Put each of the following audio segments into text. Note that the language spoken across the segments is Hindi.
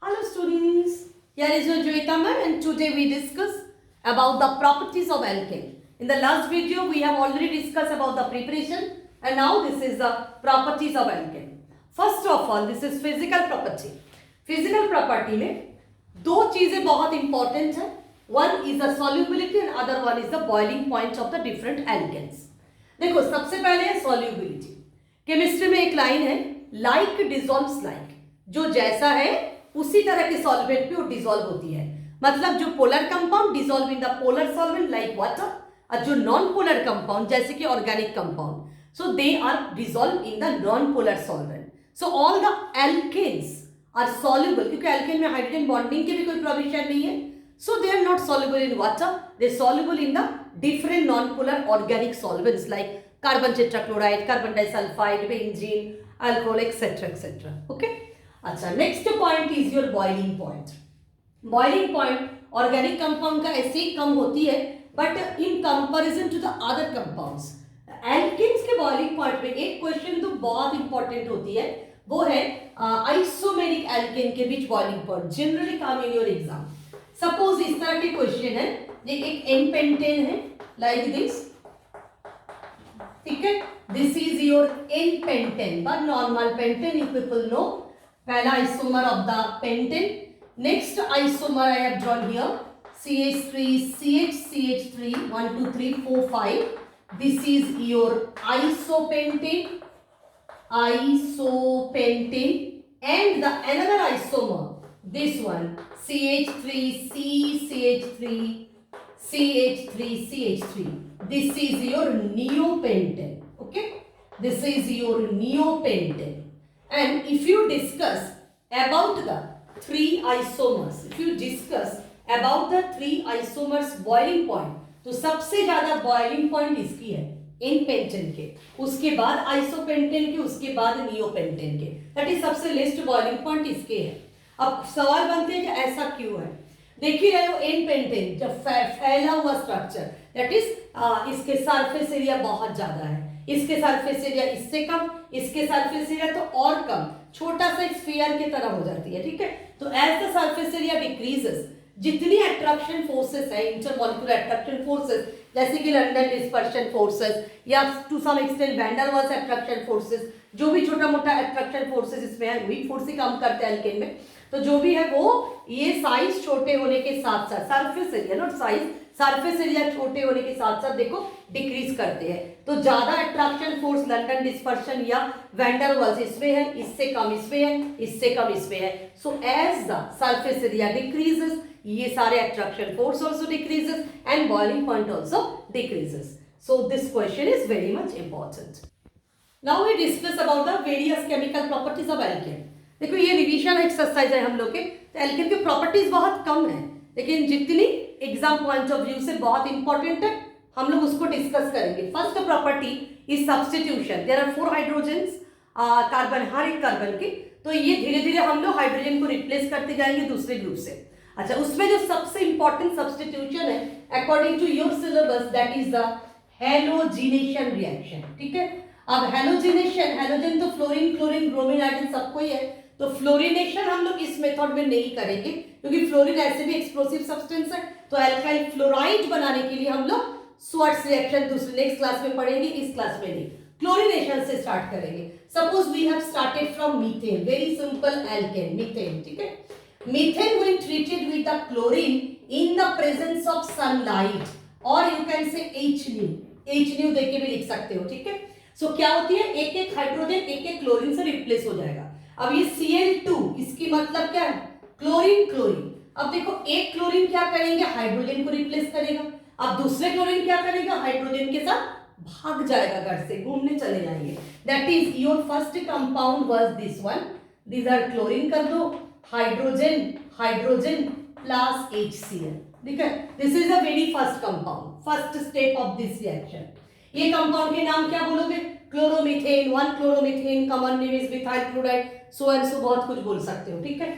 Hello students, here is your Joita ma'am and today we discuss about the properties of alkane. In the last video we have already discussed about the preparation and now this is the properties of alkane. First of all this is physical property. Physical property में दो चीजें बहुत important है. One is the solubility and other one is the boiling point of the different alkanes. देखो सबसे पहले है solubility. केमिस्ट्री में एक लाइन है like dissolves like. जो जैसा है उसी तरह के सॉल्वेंट पे वो डिसॉल्व होती है. मतलब जो polar compound dissolve in the polar solvent like water और जो नॉन पोलर कंपाउंड जैसे कि organic compound so they are dissolve in the non polar solvent. So all the alkanes are soluble क्योंकि एल्केन में हाइड्रोजन बॉन्डिंग की भी कोई प्रोविजन नहीं है. So they are not soluble in water, they soluble in the different non polar organic solvents like carbon tetrachloride, carbon disulphide, benzene, alcohol etcetera etcetera. Okay. अच्छा, next point is your boiling point. Boiling point organic compound का ऐसे ही कम होती है but in comparison to the other compounds. Alkanes के बॉइलिंग पॉइंट में एक क्वेश्चन तो बहुत इंपॉर्टेंट होती है, वो है आइसोमेरिक एल्केन के बीच boiling point. Generally come in your exam. Suppose इस तरह के क्वेश्चन है, ये एक एन पेंटेन है लाइक दिस, ठीक है. This is your n pentane but normal pentane you people know. पहला isomer of the pentane. Next isomer I have drawn here CH3 CH CH3 1 2 3 4 5. This is your isopentane and the another isomer, this one CH3C CH3 CH3 CH3. This is your neopentane. Okay, this is your neopentane. And if you discuss about the three isomers, boiling point, तो सबसे ज्यादा बॉइलिंग पॉइंट इसकी है इन पेंटेन के, उसके बाद आइसोपेंटेन के, उसके बाद नियोपेंटेन के. दैट इज सबसे लेस्ट बॉइलिंग पॉइंट इसके है. अब सवाल बनते हैं कि ऐसा क्यों है. देख ही रहे हो एन पेंटेन जब फैला हुआ स्ट्रक्चर, दैट इज इसके सरफेस एरिया बहुत ज्यादा है, इसके सरफेस एरिया इससे कम, इसके सरफेस एरिया तो और कम, छोटा सा स्फीयर की तरह हो जाती है. ठीक है. तो as the surface area decreases, जितनी अट्रैक्शन फोर्सेस है, इंटरमॉलिक्यूलर अट्रैक्शन फोर्सेस जैसे कि लंडन डिस्पर्शन फोर्सेस या to some extent van der Waals attraction forces, जो भी छोटा मोटा अट्रैक्शन फोर्सेस इसमें है, वीक फोर्स ही कम करते हैं एल्केन में. तो जो भी है वो ये साइज छोटे होने के साथ साथ surface area not size, surface area छोटे होने के साथ साथ देखो डिक्रीज करते हैं. तो ज्यादा अट्रैक्शन फोर्स लंडन डिस्पर्शन या वैन डर वाल्स इसमें है, इससे कम इसमें है, इससे कम इसमें है. So as the surface area decreases, ये सारे attraction force also decreases and boiling point also decreases. So this question is very much important. Now we discuss about the various chemical properties of alkane. देखो ये रिवीजन एक्सरसाइज है हम लोग के. तो एल्केन की प्रॉपर्टीज बहुत कम है लेकिन जितनी एग्जाम पॉइंट ऑफ व्यू से बहुत इंपॉर्टेंट है हम लोग उसको डिस्कस करेंगे. First property is substitution. There are 4 hydrogens, carbon हर एक कार्बन के, तो ये धीरे धीरे हम लोग हाइड्रोजन को रिप्लेस करते जाएंगे दूसरे ग्रुप से. अच्छा, उसमें जो सबसे इंपॉर्टेंट सब्स्टिट्यूशन है according to your syllabus that is the halogenation reaction. ठीक है. अब हैलोजिनेशन, हैलोजन तो फ्लोरीन क्लोरीन ब्रोमीन आयोडीन सबको ही है, तो फ्लोरिनेशन हम लोग इस मेथड में नहीं करेंगे क्योंकि फ्लोरीन ऐसे भी एक्सप्लोसिव सब्सटेंस है. तो अल्काइल फ्लोराइड बनाने के लिए हम लोग स्वर्ट्स रिएक्शन दूसरे नेक्स्ट क्लास में पढ़ेंगे, इस क्लास में नहीं. क्लोरिनेशन से स्टार्ट करेंगे. Suppose we have started from methane, very simple alkane methane. ठीक है. Methane when treated with the chlorine in the presence of sunlight और यू कैन से H देख के भी लिख सकते हो. ठीक है. सो क्या होती है, एक एक हाइड्रोजन एक एक क्लोरीन से रिप्लेस हो जाएगा. अब ये Cl2 इसकी मतलब क्या है, क्लोरीन क्लोरीन. अब देखो एक क्लोरीन क्या करेंगे, हाइड्रोजन को रिप्लेस करेगा. अब दूसरे क्लोरीन क्या करेगा, हाइड्रोजन के साथ भाग जाएगा, घर से घूमने चले जाएंगे. That is your first compound was this one. These are chlorine कर दो, हाइड्रोजन हाइड्रोजन प्लस HCl. ठीक है. This is the very first compound, first step of this reaction. ये कंपाउंड के नाम क्या बोलोगे, chloromethane, 1 chloromethane, common name is methyl chloride, so and so बहुत कुछ बोल सकते हो. ठीक है.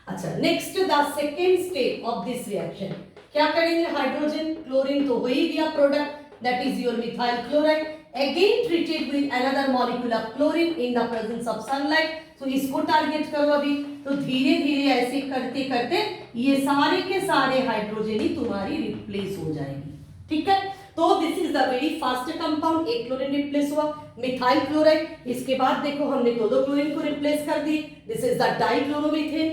अच्छा, next the second step of this reaction क्या करेंगे, हाइड्रोजन क्लोरीन तो हो ही गया product, that is your methyl chloride, again treated with another molecule of chlorine in the presence of sunlight. तो इसको टारगेट करो अभी। तो धीरे धीरे ऐसे करते करते ये सारे के सारे हाइड्रोजन ही तुम्हारी रिप्लेस हो जाएगी, ठीक है। तो this is the very fast compound, एक क्लोरीन रिप्लेस हुआ, मिथाइल क्लोराइड। इसके बाद देखो हमने दो क्लोरीन को रिप्लेस कर दी, दिस इज द डाइक्लोरोमीथेन।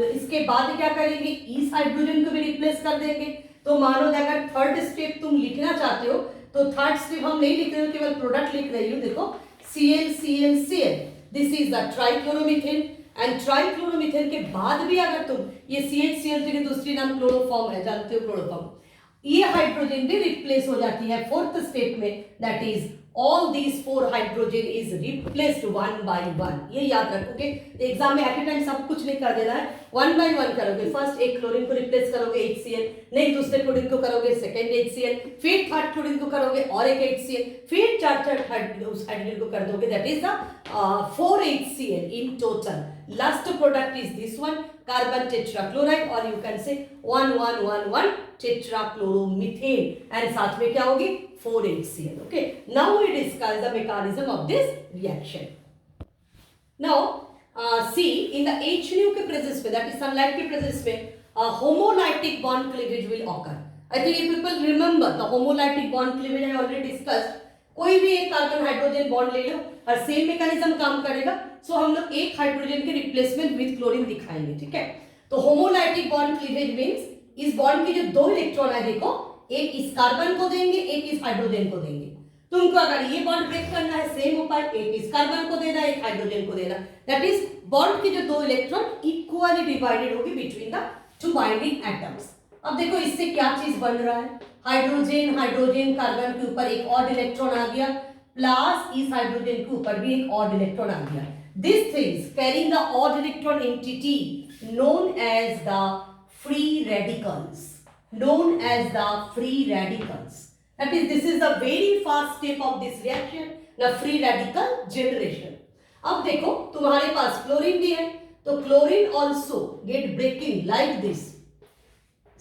इसके बाद क्या करेंगे, इस हाइड्रोजन को भी रिप्लेस कर देंगे। तो मानो अगर थर्ड स्टेप तुम लिखना चाहते हो तो थर्ड स्टेप हम नहीं लिख रहे हो, केवल प्रोडक्ट लिख रही हूँ। देखो ClClCl, this is the trichloromethane. And trichloromethane के बाद भी अगर तुम ये ClCl की दूसरी नाम क्लोरोफॉर्म है, जानते हो क्लोरोफॉर्म, ये हाइड्रोजन भी रिप्लेस हो जाती है फोर्थ स्टेप में, that is all these four hydrogen is replaced one by one। ये याद रखोगे, एग्जाम में एट ए टाइम सब कुछ नहीं कर देना है, वन बाय वन करोगे। फर्स्ट एक क्लोरीन को रिप्लेस करोगे HCl, नहीं दूसरे क्लोरीन को करोगे सेकंड HCl, फिर थर्ड क्लोरीन को करोगे और एक HCl, फिर चार उस हाइड्रोजन को कर दोगे, that is the 4 HCl in total. Last product is this one, carbon tetrachloride, और यू कैन से 1 टेट्राक्लोरोमीथेन, एंड साथ में क्या होगी 4 HCl। okay, now we discuss the mechanism of this reaction. Now see, in the H nu के presence में, that is sunlight के presence में, homolytic bond cleavage will occur। I think if people remember the homolytic bond cleavage I already discussed, कोई भी एक कार्बन हाइड्रोजन बॉन्ड ले लो और सेम मैकेनिज्म काम करेगा। सो हम लोग एक हाइड्रोजन के रिप्लेसमेंट विद क्लोरीन दिखाएंगे, ठीक है। तो होमोलाइटिक बॉन्ड क्लीवेज मींस इस बॉन्ड के जो दो इलेक्ट्रॉन है, देखो एक इस कार्बन को देंगे, एक इस हाइड्रोजन को देंगे। तुमको अगर ये बॉन्ड ब्रेक करना है, सेम उपाय, एक इस कार्बन को देना, एक हाइड्रोजन को देना, दैट इज बॉन्ड के जो दो इलेक्ट्रॉन इक्वली डिवाइडेड होगी between the two binding atoms. अब देखो इससे क्या चीज बन रहा है, हाइड्रोजन हाइड्रोजन कार्बन के ऊपर एक और इलेक्ट्रॉन आ गया, प्लस इस हाइड्रोजन के ऊपर भी एक और इलेक्ट्रॉन आ गया। This things carrying the odd electron entity known as the free radicals, known as the free radicals। That is, this is the very first step of this reaction, the free radical generation। अब देखो तुम्हारे पास क्लोरीन भी है, तो chlorine also get breaking like this,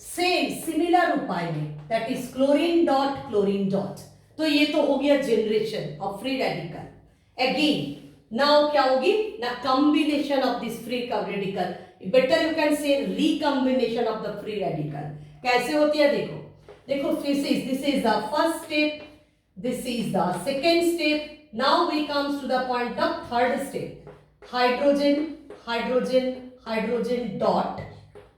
same similar उपाय में, that is chlorine dot। तो ये तो हो गया generation of free radical. Again now क्या होगी ना, combination of this free radical, better you can say recombination of the free radical. कैसे होती है देखो, देखो this is the first step, this is the second step, now we comes to the point of third step, hydrogen hydrogen hydrogen dot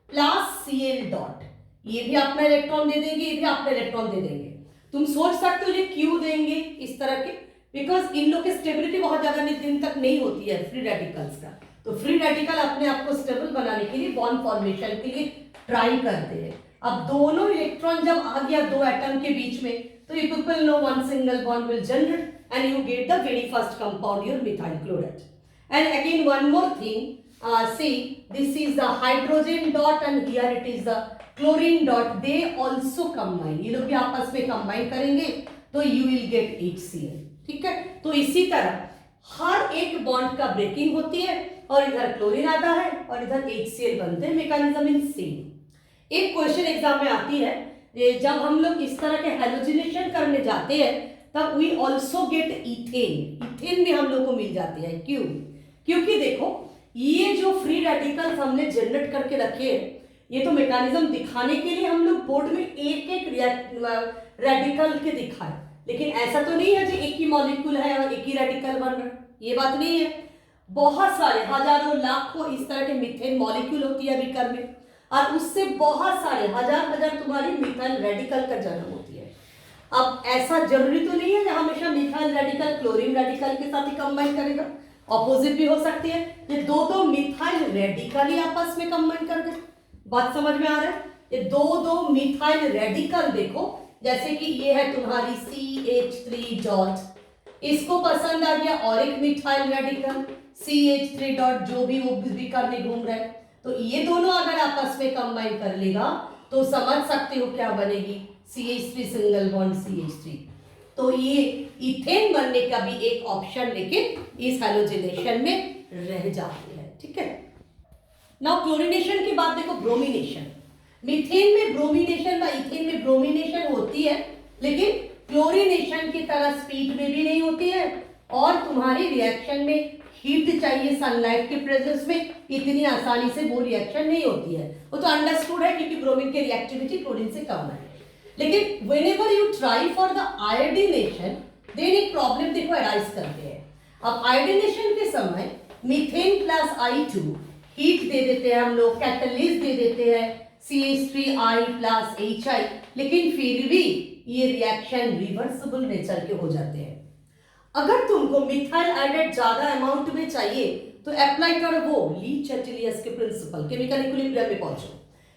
plus Cl dot, ये भी अपना इलेक्ट्रॉन दे देंगे, ये भी अपना इलेक्ट्रॉन दे देंगे। तुम सोच सकते हो ये क्यों देंगे इस तरह के, बिकॉज इन लोग की स्टेबिलिटी बहुत ज्यादा दिन तक नहीं होती है फ्री रेडिकल्स का। तो फ्री रेडिकल अपने आप को स्टेबल बनाने के लिए, बॉन्ड फॉर्मेशन के लिए ट्राई करते हैं। अब दोनों इलेक्ट्रॉन जब आ गया दो एटम के बीच में, तो you people no one single bond will generate and you get the very first compound your methyl chloride. And again one more thing, see this is the hydrogen dot and here it is the chlorine dot, they also combine, ये लोग भी आपस में कंबाइन करेंगे तो you will get HCl, ठीक है। तो इसी तरह हर एक बॉन्ड का ब्रेकिंग होती है और इधर क्लोरीन आता है और इधर HCl बनते हैं, मैकेनिज्म इन सेम। एक क्वेश्चन एग्जाम में आती है, जब हम लोग इस तरह के हेलोजिनेशन करने जाते हैं तब we also get ethane, ethane भी हम लोग को मिल जाती है। क्यों? क्योंकि देखो ये जो फ्री रेडिकल्स हमने जनरेट करके रखे हैं, ये तो मैकेनिज्म दिखाने के लिए हम लोग बोर्ड में एक एक रेडिकल के दिखाए, लेकिन ऐसा तो नहीं है जो एक ही मॉलिक्यूल है और एक ही रेडिकल बन रहा है, ये बात नहीं है। बहुत सारे हजारों लाखों इस तरह के मीथेन मॉलिक्यूल होती है बीकर में, और उससे बहुत सारे हजार तुम्हारी मिथाइल रेडिकल का जन्म होती है। अब ऐसा जरूरी तो नहीं है कि हमेशा मिथाइल रेडिकल क्लोरीन रेडिकल के साथ ही कंबाइन करेगा, ऑपोजिट भी हो सकती है, ये दो मिथाइल रेडिकल ही आपस में कंबाइन कर दे। बात समझ में आ रहा है? ये दो मिथाइल रेडिकल देखो, जैसे कि ये है तुम्हारी CH3 डॉट, इसको पसंद आ गया और एक मिथाइल रेडिकल CH3 डॉट, जो भी वो भी करने घूम रहा है, तो ये दोनों अगर आपस में कंबाइन कर लेगा तो समझ सकते हो क्या बनेगी, CH3 सिंगल बॉन्ड CH3। तो ये इथेन बनने का भी एक ऑप्शन लेकिन इस हैलोजिनेशन में रह जाती है, ठीक है। नाउ क्लोरीनेशन की बात देखो, ब्रोमिनेशन, मीथेन में ब्रोमिनेशन व इथेन में ब्रोमिनेशन होती है, लेकिन क्लोरीनेशन की तरह स्पीड में भी नहीं होती है, और तुम्हारी रिएक्शन में हीट चाहिए सनलाइट के प्रेजेंस में, इतनी आसानी से वो रिएक्शन नहीं होती है। वो तो अंडरस्टूड है क्योंकि ब्रोमीन की रिएक्टिविटी क्लोरीन से कम है। लेकिन whenever you try for the iodination then एक प्रॉब्लम देखो अराइज करते हैं। अब आयोडीनेशन के समय मीथेन प्लस I2 हीट दे देते हैं हम लोग, कैटलिस्ट दे देते हैं CH3I प्लस HI, लेकिन फिर भी ये रिएक्शन रिवर्सिबल नेचर के हो जाते हैं। अगर तुमको मिथाइल आयोडाइड ज्यादा अमाउंट में चाहिए तो अप्लाई करो वो ली चैटेलियर्स के प्रिंसिपल, केमिकल इक्विलिब्रियम में पहुंचो।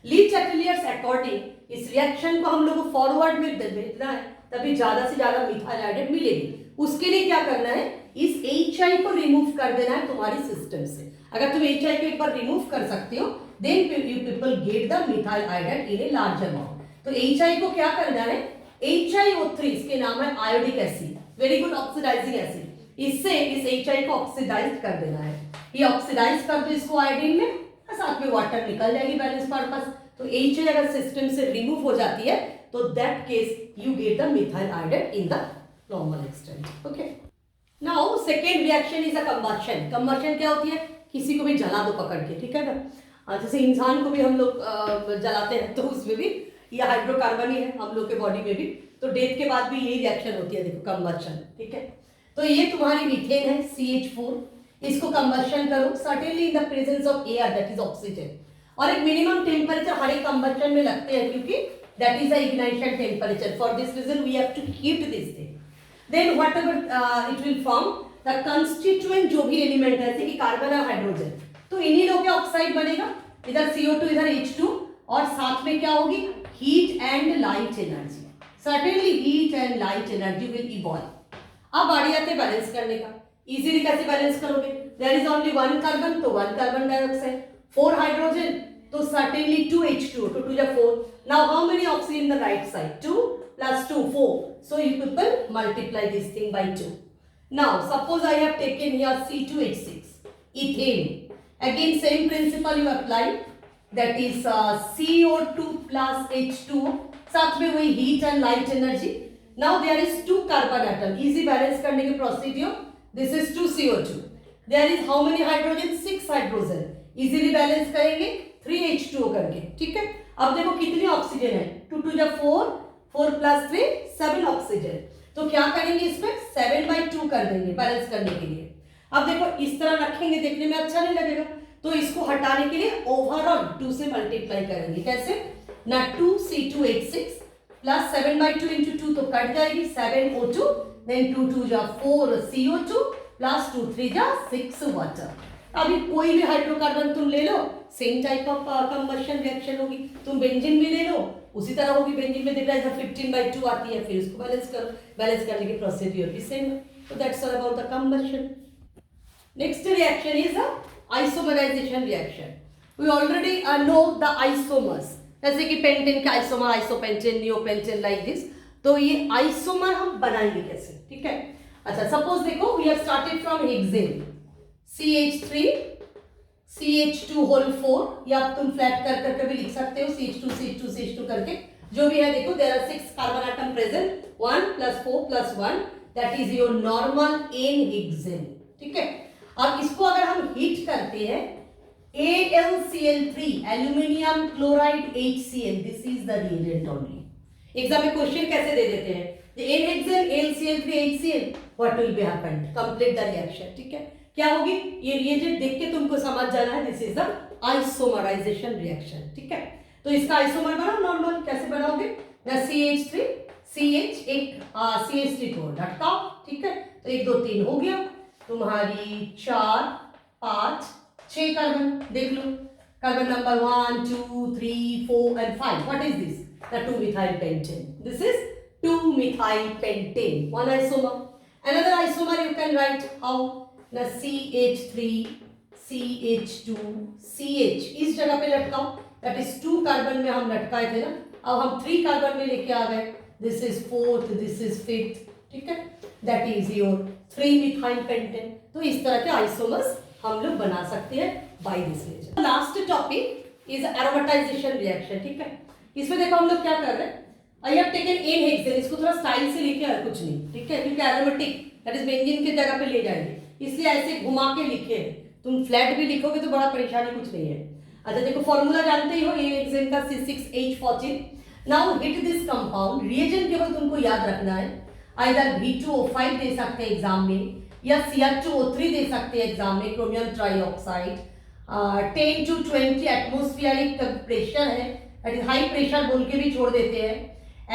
ली चैटेलियर्स अकॉर्डिंग इस रिएक्शन को हम लोग फॉरवर्ड में भेजना है, तभी ज्यादा से ज्यादा मिथाइल आयोडाइड मिलेगी। उसके लिए क्या करना है, इस HI को रिमूव कर देना है तुम्हारी सिस्टम से। अगर तुम HI को एक बार रिमूव कर सकते हो then you people get the methyl iodide in a large amount. तो HI को क्या करना है, HiO3 इसके नाम है iodic acid, very good oxidising acid, इससे इस HI को ऑक्सीडाइज कर देना है। ये ऑक्सीडाइज कर दो इसको आयोडीन में, साथ में वाटर निकल जाएगी बैलेंस पर्पस। तो HI अगर सिस्टम से रिमूव हो जाती है तो that case you get the methyl iodide in the normal extent. Okay, now second reaction is a combustion. Combustion क्या होती है, किसी को भी जला दो पकड़ के, ठीक है ना, जैसे इंसान को भी हम लोग जलाते हैं तो उसमें भी ये हाइड्रोकार्बन ही है हम लोग के बॉडी में भी, तो डेथ के बाद भी यही रिएक्शन होती है, देखो कंबशन, ठीक है। तो ये तुम्हारी मीथेन है CH4, इसको कंबशन करो certainly in the presence of air that is oxygen, और एक मिनिमम टेम्परेचर हर एक कंबशन में लगते हैं क्योंकि that is the ignition temperature. For this reason we have to heat this thing, then whatever it will form the constituent जो भी एलिमेंट है जैसे कि कार्बन और हाइड्रोजन, तो इन्हीं लोग के ऑक्साइड बनेगा, इधर CO2 इधर H2, और साथ में क्या होगी, heat and light energy. Certainly heat and light energy will evolve. अब बारी आते बैलेंस करने का, इजीली कैसे बैलेंस करोगे, there is only one carbon तो वन कार्बन डाइऑक्साइड, 4 हाइड्रोजन तो certainly 2 H2, 2 2 4। Now how many oxygen in the right side, 2 plus 2 4, so you people multiply this thing by 2. Now suppose I have taken here C2H6 ethane, again same principle you apply, that is CO2 plus H2, साथ में वही heat and light energy. Now there is 2 carbon atom, easy balance करने की procedure, this is 2 CO2, there is how many hydrogen, 6 hydrogen, easily balance करेंगे 3 H2O करके, ठीक है। अब देखो कितनी ऑक्सीजन है, 2 2 4, 4 plus 3 7 ऑक्सीजन, तो क्या करेंगे इसमें 7/2 कर देंगे बैलेंस करने के लिए। अब देखो इस तरह रखेंगे, देखने में अच्छा नहीं लगेगा, तो इसको हटाने के लिए ओवरऑल 2 से मल्टीप्लाई करेंगे। कैसे ना, 2 C2H6 प्लस 7/2 इंटू 2 तो कट जाएगी 7 O2, देन 2 2 जा 4 CO2 प्लस 2 3 जा 6 वाटर। अभी कोई भी हाइड्रोकार्बन तुम ले लो, same type of combustion reaction होगी। तुम बेंजीन भी ले लो, उसी तरह होगी। बेंजीन में दिख रहा है 15/2 आती है, फिर उसको बैलेंस करो, बैलेंस करने की प्रोसीड्यूर भी सेम है। तो that's all about the combustion. Next reaction is the isomerisation reaction. We already know the isomers, जैसे कि पेंटेन का isomer, isopentane, neopentane, like this. तो ये आइसोमर हम बनाएंगे कैसे, ठीक है। अच्छा, सपोज देखो we have started from hexane CH3 CH2 whole 4, या तुम फ्लैट कर करके भी लिख सकते हो CH2 CH2 CH2 करके, जो भी है। देखो there are 6 carbon atom present, 1 + 4 + 1 that is your normal n hexane, ठीक है। अब इसको अगर हम हीट करते हैं AlCl3 aluminium chloride HCl, this is the reagent only. Exam में क्वेश्चन कैसे दे देते हैं, n hexane AlCl3 HCl, what will be happened, complete the reaction, ठीक है। क्या होगी, ये रिएजेंट देख के तुमको समझ जाना है, this is the isomerisation reaction, ठीक है। तो इसका आइसोमर बनाओ नॉर्मल, कैसे बनाओगे ना, CH3 CH एक CH3 को लटकाओ, ठीक है। तो 1 2 3 हो गया तुम्हारी, 4 5 6 कार्बन, देख low carbon number 1 2 3 4 and 5, what is this, the 2-methyl pentane, this is 2-methyl pentane, one isomer. Another isomer you can write how, ना CH3 CH2 CH, इस जगह पे लटकाओ, दैट इज 2 कार्बन में हम लटकाए थे ना, अब हम 3 कार्बन में लेके आ गए, this is 4th, this is 5th, ठीक है। That is your 3-methyl pentane। तो इस तरह के आइसोमर्स हम लोग बना सकते हैं by this reaction. Last topic is aromatisation reaction, ठीक है। इसमें देखो हम लोग क्या कर रहे हैं, I have taken N hexane, इसको थोड़ा स्टाइल से लिखे और कुछ नहीं, ठीक है, क्योंकि एरोमेटिक दैट इज बेंजीन की जगह पे ले जाएंगे। इसलिए ऐसे घुमा के लिखे हैं। तुम फ्लैट भी लिखोगे तो बड़ा परेशानी कुछ नहीं है। अच्छा देखो फॉर्मूला जानते ही हो, ये हेक्सेन का C6H14। Now hit this compound, reagent केवल तुमको याद रखना है, आइदर V2O5 दे सकते हैं एग्जाम में, या Cr2O3 दे सकते हैं एग्जाम में, chromium trioxide. 10 to 20 atmospheric pressure है, दैट इज हाई प्रेशर बोल के भी छोड़ देते हैं।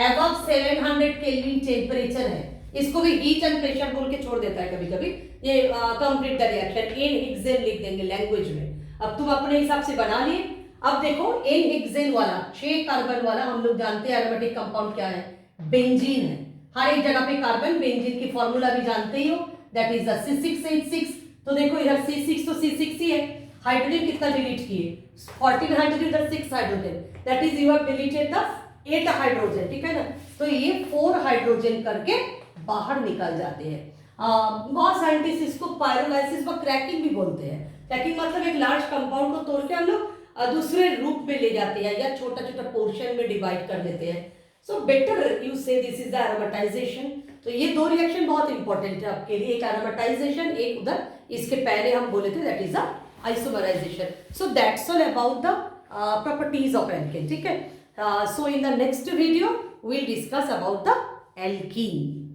एबव 700 केल्विन टेम्परेचर है, इसको भी हीट एंड प्रेशर बोल के छोड़ देता है कभी कभी। ये complete the reaction n hexane लिख देंगे लैंग्वेज में। अब तुम अपने हिसाब से बना लिए। अब देखो एन हेक्सेन वाला 6 कार्बन वाला हम लोग जानते हैं एरोमेटिक कंपाउंड क्या है, बेंजीन है। हर एक जगह पे कार्बन, बेंजीन की फॉर्मूला भी जानते ही हो, दैट इज C6H6। तो देखो इधर C6 तो C6 ही है, हाइड्रोजन कितना डिलीट किए, 14 हाइड्रोजन, इधर 6 hydrogen, that is you have deleted the 8 hydrogen, ठीक है ना। तो ये 4 हाइड्रोजन करके बाहर निकल जाते हैं। बहुत साइंटिस्ट इसको पायरोलाइसिस व क्रैकिंग भी बोलते हैं। क्रैकिंग मतलब एक लार्ज कंपाउंड को तोड़ के हम लोग दूसरे रूप में ले जाते हैं या छोटा छोटा पोर्शन में डिवाइड कर देते हैं। सो बेटर यू से दिस इज द एरोमेटाइजेशन। तो ये 2 रिएक्शन बहुत इंपॉर्टेंट है आपके लिए, एक एरोमेटाइजेशन, एक उधर इसके पहले हम बोले थे that is the isomerisation. So that's all about the properties of alkane, ठीक है। So in the next video we'll discuss about the alkene.